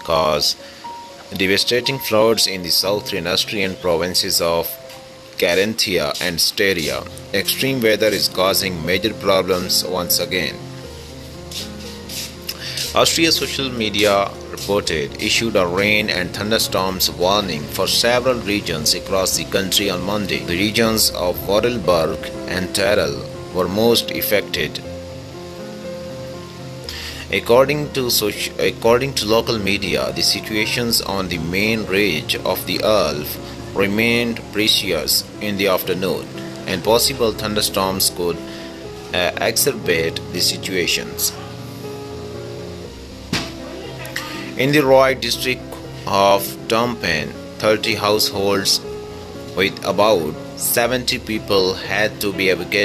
caused devastating floods in the southern Austrian provinces of Carinthia and Styria. Extreme weather is causing major problems once again. Austria's social media issued a rain and thunderstorms warning for several regions across the country on Monday. The regions of Vorarlberg and Tyrol were most affected. According to local media, the situations on the main ridge of the Alps remained precarious in the afternoon, and possible thunderstorms could exacerbate the situations. In the Roy district of Dompen, 30 households with about 70 people had to be evacuated